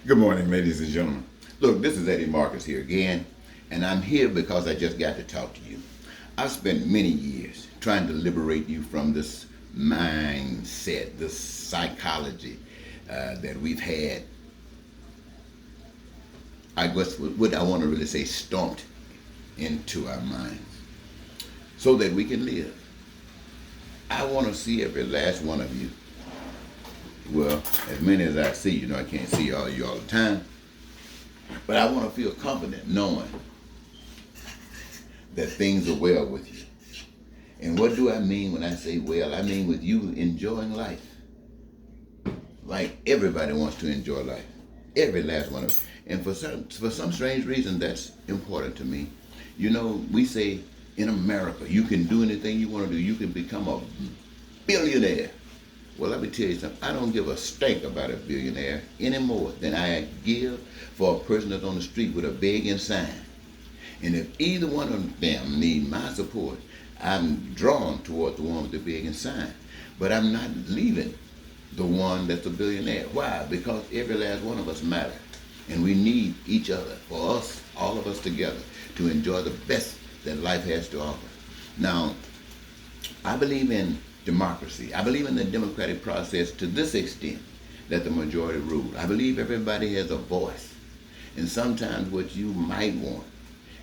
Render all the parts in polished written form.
Good morning, ladies and gentlemen. Look, this is Eddie Marcus here again, and I'm here because I just got to talk to you. I've spent many years trying to liberate you from this mindset, this psychology that we've had. I guess what I want to really say, stomped into our minds so that we can live. I want to see every last one of you. Well, as many as I see, I can't see all of you all the time. But I want to feel confident knowing that things are well with you. And what do I mean when I say well? I mean with you enjoying life. Like everybody wants to enjoy life. Every last one of us. And for some strange reason, that's important to me. We say in America, you can do anything you want to do. You can become a billionaire. Well, let me tell you something. I don't give a stink about a billionaire any more than I give for a person that's on the street with a begging sign. And if either one of them need my support, I'm drawn toward the one with the begging sign. But I'm not leaving the one that's a billionaire. Why? Because every last one of us matter. And we need each other, for us, all of us together, to enjoy the best that life has to offer. Now, I believe in democracy. I believe in the democratic process to this extent, that the majority rule. I believe everybody has a voice. And sometimes what you might want,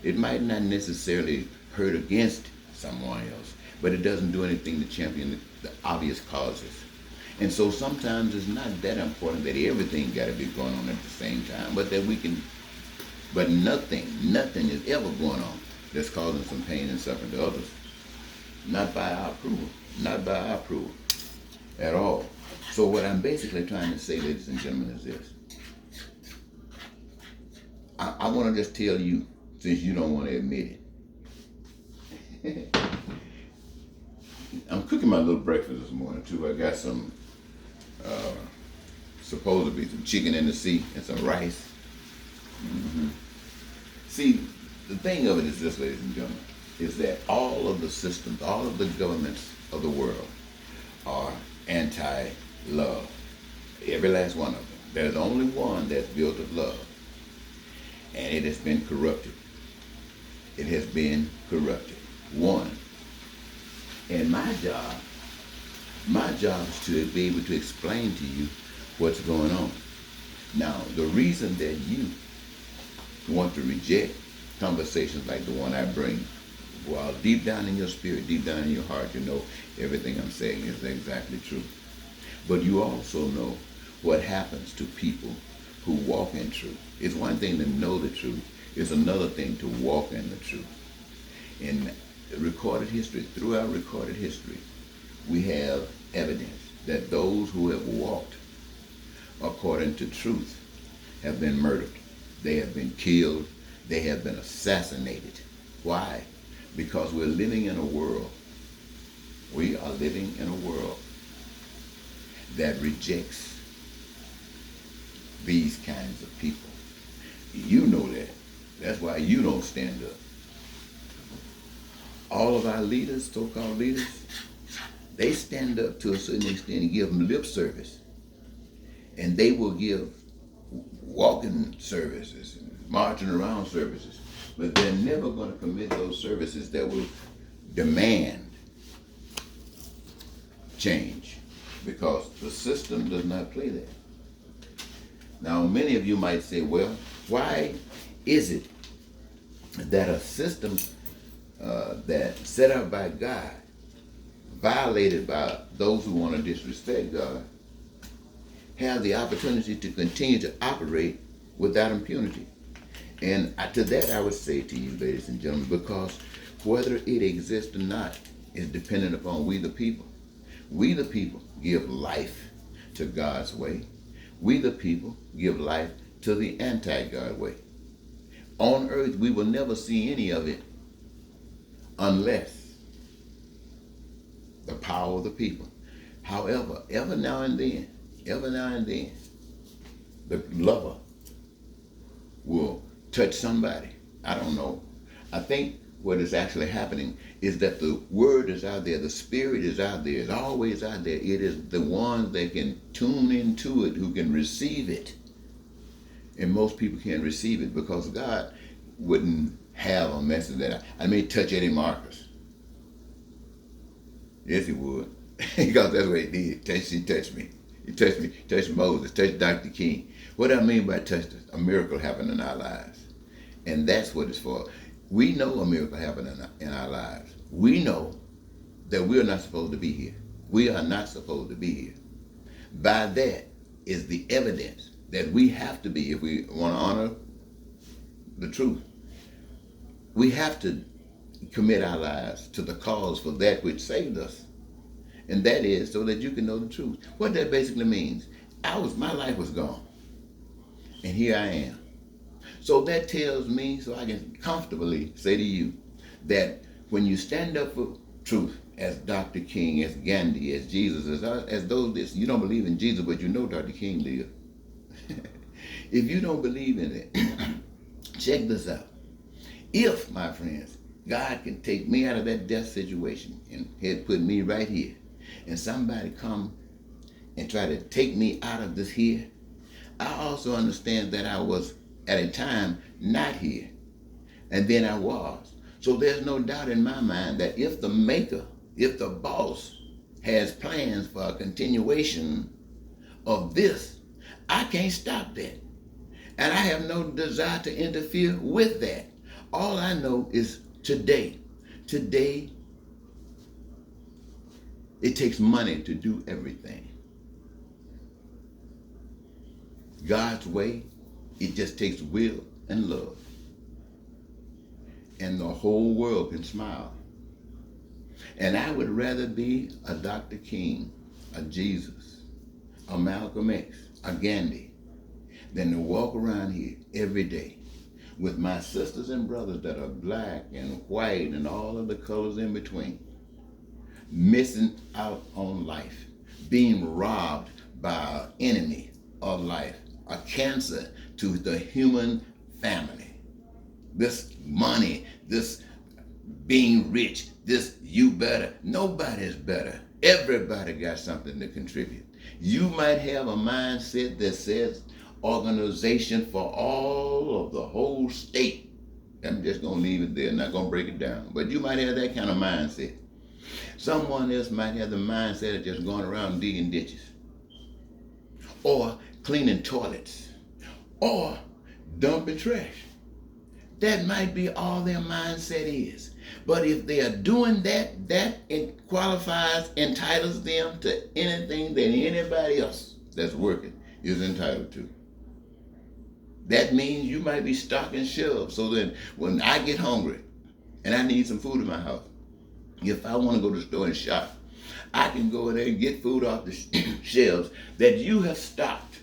it might not necessarily hurt against someone else, but it doesn't do anything to champion the obvious causes. And so sometimes it's not that important that everything got to be going on at the same time, but nothing is ever going on that's causing some pain and suffering to others. Not by our approval. Not by our approval at all. So what I'm basically trying to say, ladies and gentlemen, is this. I want to just tell you, since you don't want to admit it. I'm cooking my little breakfast this morning, too. I got some, supposedly some chicken in the sea and some rice. Mm-hmm. See, the thing of it is this, ladies and gentlemen, is that all of the systems, all of the governments of the world are anti-love. Every last one of them. There's only one that's built of love. And it has been corrupted. It has been corrupted. One. And my job is to be able to explain to you what's going on. Now, the reason that you want to reject conversations like the one I bring, while deep down in your spirit, deep down in your heart, you know everything I'm saying is exactly true. But you also know what happens to people who walk in truth. It's one thing to know the truth. It's another thing to walk in the truth. In recorded history, throughout recorded history, we have evidence that those who have walked according to truth have been murdered. They have been killed. They have been assassinated. Why? Because we're living in a world. We are living in a world that rejects these kinds of people. You know that. That's why you don't stand up. All of our leaders, so-called leaders, they stand up to a certain extent and give them lip service. And they will give walking services, marching around services, but they're never going to commit those services that will demand change, because the system does not play that. Now, many of you might say, well, why is it that a system that's set up by God, violated by those who want to disrespect God, have the opportunity to continue to operate without impunity? And to that I would say to you, ladies and gentlemen, because whether it exists or not is dependent upon we the people. We the people give life to God's way. We the people give life to the anti-God way. On earth, we will never see any of it unless the power of the people. However, every now and then, the lover will touch somebody. I don't know. I think what is actually happening is that the word is out there, the spirit is out there, it's always out there. It is the ones that can tune into it, who can receive it, And most people can't receive it because God wouldn't have a message that I may touch Eddie Marcus. Yes, he would. Because that's what he did. He touched me. He touched me, touched Moses, touched Dr. King. What I mean by touched us, a miracle happened in our lives. And that's what it's for. We know a miracle happened in our lives. We know that we're not supposed to be here. We are not supposed to be here. By that is the evidence that we have to be, if we want to honor the truth, we have to commit our lives to the cause for that which saved us. And that is so that you can know the truth. What that basically means, my life was gone. And here I am. So that tells me, so I can comfortably say to you, that when you stand up for truth, as Dr. King, as Gandhi, as Jesus, as those this, you don't believe in Jesus, but you know Dr. King lived. If you don't believe in it, check this out. If, my friends, God can take me out of that death situation and had put me right here, and somebody come and try to take me out of this here, I also understand that I was at a time not here, and then I was. So there's no doubt in my mind that if the maker, if the boss has plans for a continuation of this, I can't stop that. And I have no desire to interfere with that. All I know is today. Today, it takes money to do everything. God's way, it just takes will and love. And the whole world can smile. And I would rather be a Dr. King, a Jesus, a Malcolm X, a Gandhi, than to walk around here every day with my sisters and brothers that are black and white and all of the colors in between, missing out on life, being robbed by an enemy of life, a cancer to the human family. This money, this being rich, this you better. Nobody's better. Everybody got something to contribute. You might have a mindset that says organization for all of the whole state. I'm just going to leave it there, not going to break it down. But you might have that kind of mindset. Someone else might have the mindset of just going around digging ditches, or cleaning toilets, or dumping trash. That might be all their mindset is. But if they are doing that, that qualifies, entitles them to anything that anybody else that's working is entitled to. That means you might be stocking shelves so that when I get hungry and I need some food in my house, if I want to go to the store and shop, I can go in there and get food off the shelves that you have stocked.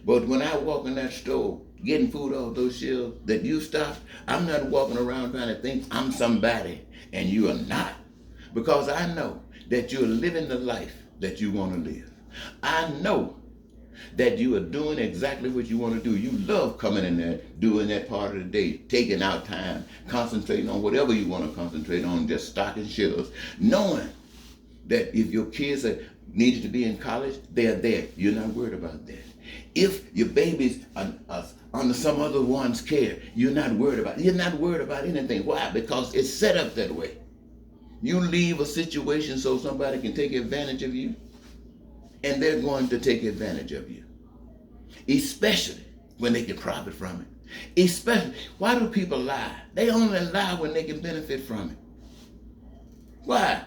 But when I walk in that store getting food off those shelves that you stocked, I'm not walking around trying to think I'm somebody and you are not. Because I know that you're living the life that you want to live. I know that you are doing exactly what you want to do. You love coming in there, doing that part of the day, taking out time, concentrating on whatever you want to concentrate on, just stocking shelves, knowing that if your kids are needed to be in college, they're there. You're not worried about that. If your baby's under some other one's care, you're not worried about it. You're not worried about anything. Why? Because it's set up that way. You leave a situation so somebody can take advantage of you, and they're going to take advantage of you. Especially when they can profit from it. Especially, why do people lie? They only lie when they can benefit from it. Why?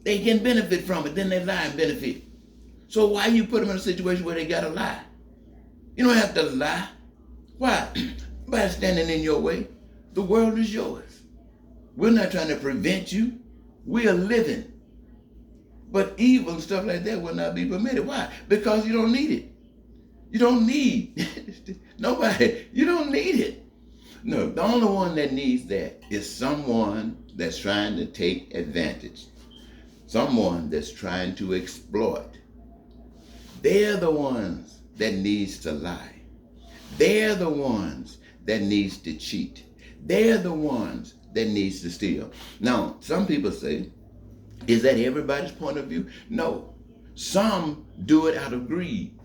They can benefit from it, then they lie and benefit. So why you put them in a situation where they gotta lie? You don't have to lie. Why? By standing in your way. The world is yours. We're not trying to prevent you. We are living. But evil and stuff like that will not be permitted. Why? Because you don't need it. You don't need nobody. You don't need it. No, the only one that needs that is someone that's trying to take advantage. Someone that's trying to exploit. They're the ones that needs to lie. They're the ones that needs to cheat. They're the ones that needs to steal. Now, some people say, is that everybody's point of view? No. Some do it out of greed.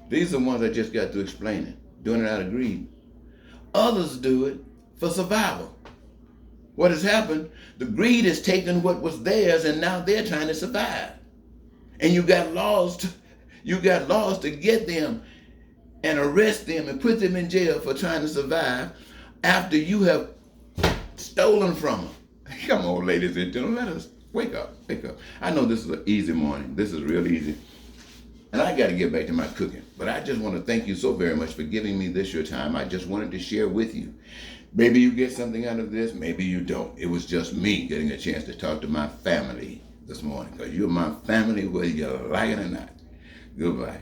These are the ones I just got to explaining, doing it out of greed. Others do it for survival. What has happened? The greed has taken what was theirs, and now they're trying to survive. And you got laws to get them and arrest them and put them in jail for trying to survive after you have stolen from them. Come on, ladies and gentlemen, let us wake up. I know this is an easy morning. This is real easy. And I got to get back to my cooking. But I just want to thank you so very much for giving me this your time. I just wanted to share with you. Maybe you get something out of this. Maybe you don't. It was just me getting a chance to talk to my family this morning. Because you're my family whether you like it or not. Goodbye.